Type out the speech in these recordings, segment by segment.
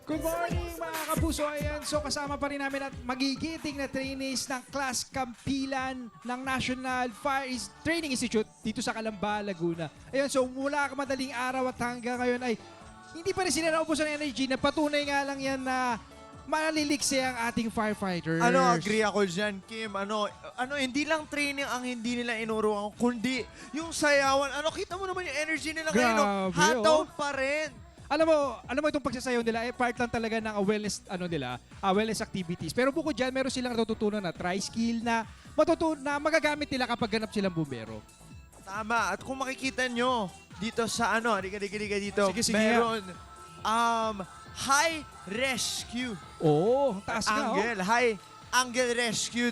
Good morning mga kapuso. Ayan, so kasama pa rin namin at magigiting na trainees ng Class Kampilan ng National Fire Training Institute dito sa Calamba, Laguna. Ayan, so mula madaling araw at hanggang ngayon ay hindi pa rin sila naubusan ng energy na patunay nga lang yan na maliliksi ang ating firefighters. Agree ako dyan, Kim. Hindi lang training ang hindi nila inuruan, kundi yung sayawan. Kita mo naman yung energy nila ngayon. Grabe, Hataw pa rin. Alam mo itong pagsasayaw nila, part lang talaga ng wellness, wellness activities. Pero bukod dyan, meron silang natututunan na tri-skill na magagamit nila kapag ganap silang bumbero. Tama. At kung makikita nyo, dito sa diga dito, Sige, meron, high rescue. Oo, taas nga. Angle, high angle rescue.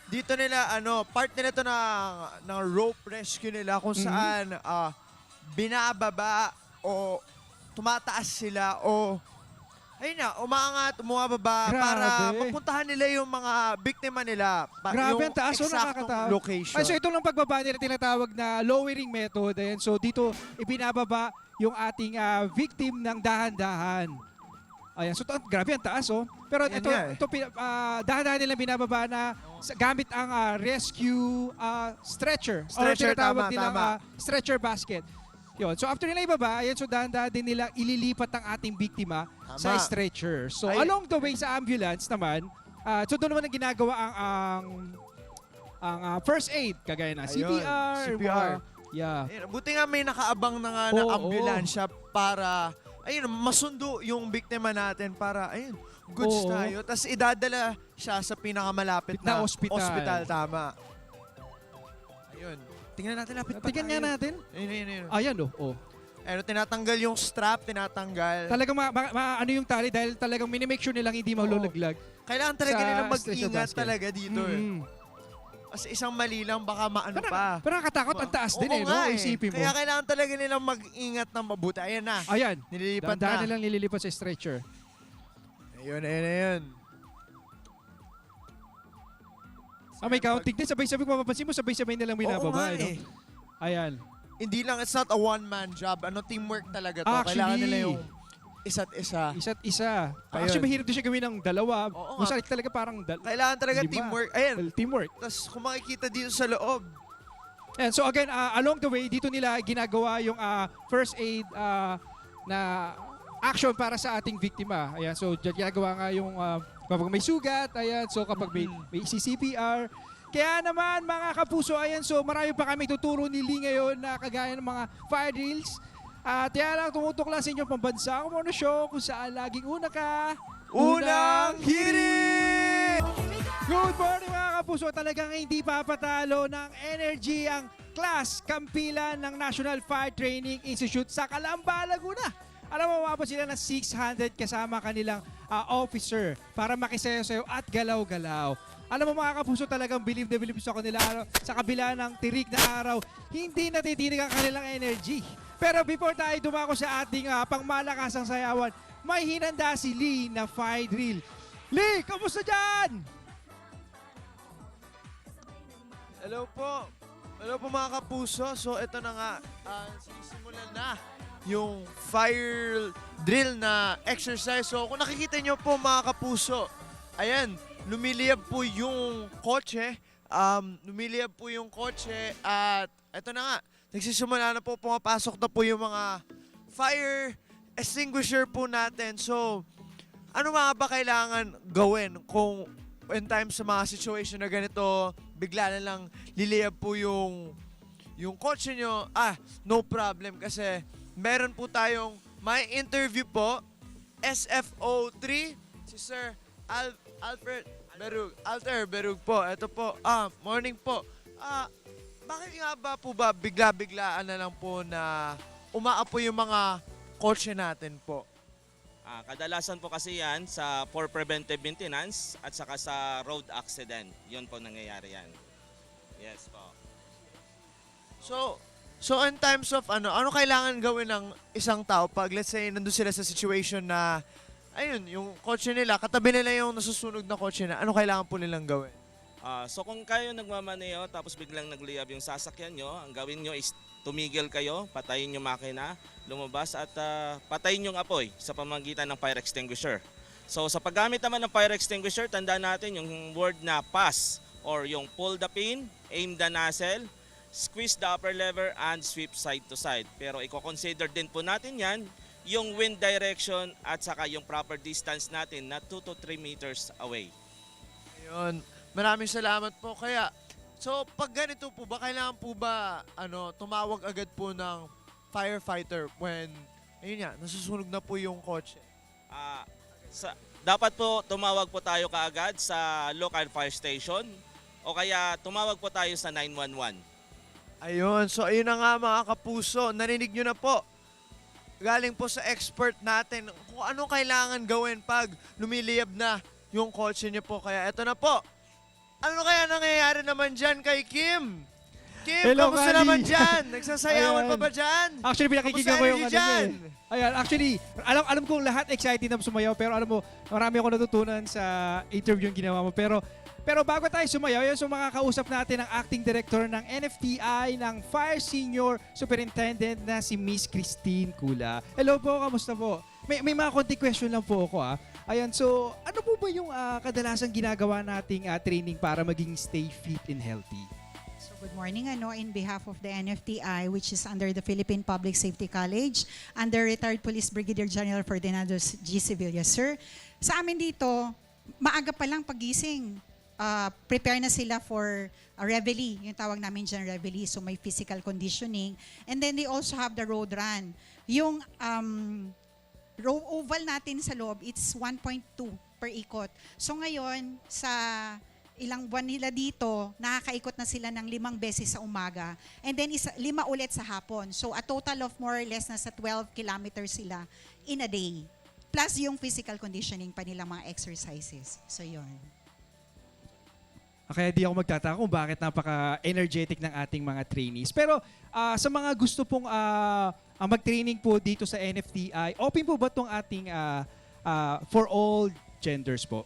Dito nila, part nila to ng rope rescue nila kung saan binababa o tumataas sila o umaangat, umababa para mapuntahan nila yung mga biktima nila. Grabe, yung ang taas, eksaktong location. Ay, so ito lang pagbaba nila tinatawag na lowering method. Ayan, so dito ibinababa yung ating victim ng dahan-dahan. Ayan, so grabe ang taas, oh. Pero Ayan ito, nga, dahan-dahan nila binababa na gamit ang rescue stretcher. Stretcher, tinatawag tama, nilang tama. Stretcher basket. Yun. So after nila ibaba, ayan, so dahan-dahan din nila ililipat ang ating biktima sa Tama. stretcher. So Ay. along the way sa ambulance naman, so doon naman ang ginagawa ang first aid, kagaya na Ayun, CPR. CPR. Yeah. Ayun, buti nga may nakaabang na nga na Oo, ambulansya para masundo yung biktima natin para goods Oo. tayo. Tapos idadala siya sa pinakamalapit Na na ospital. Tama. Ayun. Tingnan natin, lapit pa Tingnan nga tayo. natin. Ayun. Ayan, oh. Tinatanggal yung strap, tinatanggal. Talagang ano yung tali dahil talagang minimake sure nilang hindi mahululaglag. Kailangan talaga Sa nilang stretcher mag-ingat basket. talaga dito. Kasi isang mali lang, baka maano Pero, pa. pero nakakatakot, ang taas din Oo no? nga Isipin mo. Kaya kailangan talaga nilang mag-ingat ng mabuti. Ayan na. Ayan, Nililipat dahan-dahan na. nilang nililipat sa stretcher. Ayun. May counting din. Sabay-sabay kung mapapansin mo, sabay-sabay nilang Oo binababa. nga No? Ayan. Hindi lang, it's not a one-man job. Teamwork talaga to. Actually, Kailangan nila yung isa't isa. Isa't isa. Ayun. Actually, mahirap din siya gawin ng dalawa. Oo Kung nga. saan talaga parang Kailangan talaga lima. teamwork. Ayan. Teamwork. Tapos kung makikita dito sa loob, And so again, along the way, dito nila ginagawa yung first aid na action para sa ating biktima. Ayan, so ginagawa nga yung kapag may sugat, ayan, so kapag may CCPR. Kaya naman mga kapuso, ayan, so marami pa kami tuturo ni Lee ngayon na kagaya ng mga fire drills. At yan lang, tumutok lang sa inyong pambansang Mono Show kung saan laging una ka. unang hirit! Good morning mga kapuso. Talagang hindi papatalo ng energy ang Class Kampilan ng National Fire Training Institute sa Calamba, Laguna. Alam mo, umabot sila ng 600 kasama kanilang officer para makisayaw-sayaw at galaw-galaw. Alam mo mga kapuso, talagang believe na believe sa kanila sa kabila ng tirik na araw, hindi natitinig ang kanilang energy. Pero before tayo dumako sa ating pangmalakasang sayawan, may hinanda si Lee na fire drill. Lee, kamusta dyan? Hello po. Hello po mga kapuso. So ito na nga, sinisimulan na yung fire drill na exercise. So kung nakikita nyo po mga kapuso, ayan, lumiliyab po yung kotse. At ito na nga, nagsisimula na po, pumapasok na po yung mga fire extinguisher po natin. So, ano nga ba kailangan gawin kung in time sa mga situation na ganito, bigla na lang liliyab po yung kotse nyo? No problem kasi meron po tayong may interview po, SFO3, si Sir Alter Berug po. Ito po, morning po. Bakit nga ba bigla-biglaan na lang po na umaapoy yung mga kotse natin po? Kadalasan po kasi yan for preventive maintenance at saka sa road accident. Yun po nangyayari yan. Yes po. So in times of ano kailangan gawin ng isang tao pag let's say nandun sila sa situation na ayun, yung kotse nila, katabi nila yung nasusunog na kotse na, ano kailangan po nilang gawin? So kung kayo nagmamaneo tapos biglang nagliyab yung sasakyan nyo, ang gawin nyo is tumigil kayo, patayin yung makina, lumabas at patayin yung apoy sa pamamagitan ng fire extinguisher. So sa paggamit naman ng fire extinguisher, tandaan natin yung word na pass or yung pull the pin, aim the nozzle, squeeze the upper lever, and sweep side to side. Pero i-consider din po natin yan, yung wind direction at saka yung proper distance natin na 2 to 3 meters away. Ayun. Maraming salamat po. Kaya, so pag ganito po ba, kailangan po ba tumawag agad po ng firefighter when, ayun nga, nasusunog na po yung kotse? Dapat po tumawag po tayo kaagad sa local fire station o kaya tumawag po tayo sa 911. Ayun. So, ayun na nga mga kapuso. Narinig nyo na po. Galing po sa expert natin kung ano kailangan gawin pag lumiliyab na yung kotse niyo po. Kaya eto na po. Ano kaya nangyayari naman dyan kay Kim? Kim, Hello, kamusta Kali. naman dyan? Nagsasayawan Ayan. pa ba dyan? Actually, pinakikinggan Kamusta ko yung energy dyan? Ayan, actually, alam kong lahat excited na sumayaw, pero alam mo, marami ako natutunan sa interview yung ginawa mo. Pero bago tayo sumayaw, yan so makakausap natin ang acting director ng NFTI ng Fire Senior Superintendent na si Miss Christine Kula. Hello po, kamusta po? May mga konti question lang po ako. Ayan, so ano po ba yung kadalasang ginagawa nating training para maging stay fit and healthy? So good morning, in behalf of the NFTI, which is under the Philippine Public Safety College, under retired Police Brigadier General Ferdinando G. Sevilla, sir. Sa amin dito, maaga pa lang pagising. Prepare na sila for a reveille, yung tawag namin dyan reveille, so may physical conditioning. And then they also have the road run. Yung oval natin sa loob, it's 1.2 per ikot. So ngayon, sa ilang buwan nila dito, nakakaikot na sila ng 5 beses sa umaga. And then 5 ulit sa hapon. So a total of more or less nasa 12 kilometers sila in a day. Plus yung physical conditioning pa nilang mga exercises. So yun. Kaya di ako magtataka kung bakit napaka-energetic ng ating mga trainees. Pero sa mga gusto pong mag-training po dito sa NFTI, open po ba itong ating for all genders po?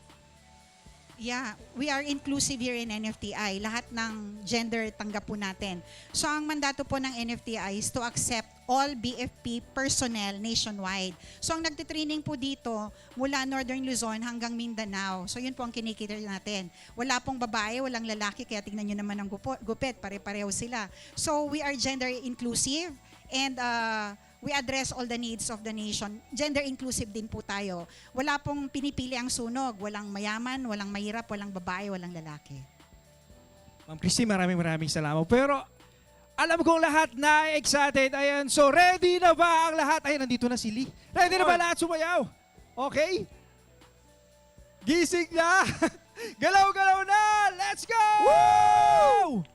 Yeah, we are inclusive here in NFTI. Lahat ng gender tanggap po natin. So ang mandato po ng NFTI is to accept all BFP personnel nationwide. So ang nagtitraining po dito mula Northern Luzon hanggang Mindanao. So yun po ang kinikita natin. Wala pong babae, walang lalaki, kaya tingnan nyo naman ang gupit, pare-pareho sila. So we are gender inclusive and we address all the needs of the nation. Gender inclusive din po tayo. Wala pong pinipili ang sunog. Walang mayaman, walang mahirap, walang babae, walang lalaki. Ma'am Christine, maraming salamat. Pero alam kong lahat na excited. Ayan, so ready na ba ang lahat? Ayan, nandito na si Lee. Ready na ba lahat sumayaw? Okay? Gising na! Galaw-galaw na! Let's go! Woo!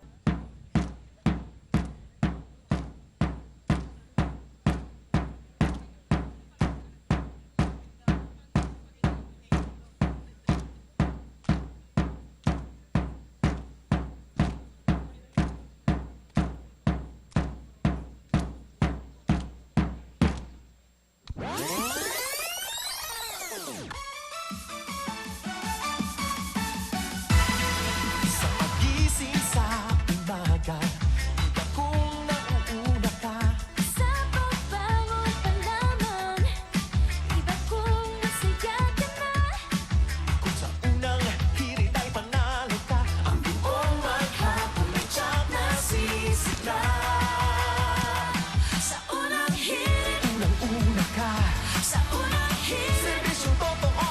Sa pagising sa umaga, iba kung nauuna ka. Sa pagbangon pa lamang, iba kung masaya ka na. Kung sa unang hirit ay panalo ka, ang buong maghapon ay tiyak na sisigla. Sa unang hirit, Unang-una ka, sa unang hirit, serbisyong totoo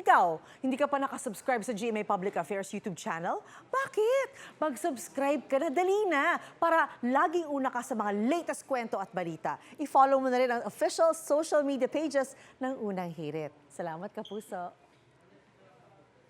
Ikaw, hindi ka pa nakasubscribe sa GMA Public Affairs YouTube channel? Bakit? Mag-subscribe ka na, dali na, para laging una ka sa mga latest kwento at balita. I-follow mo na rin ang official social media pages ng Unang Hirit. Salamat, Kapuso.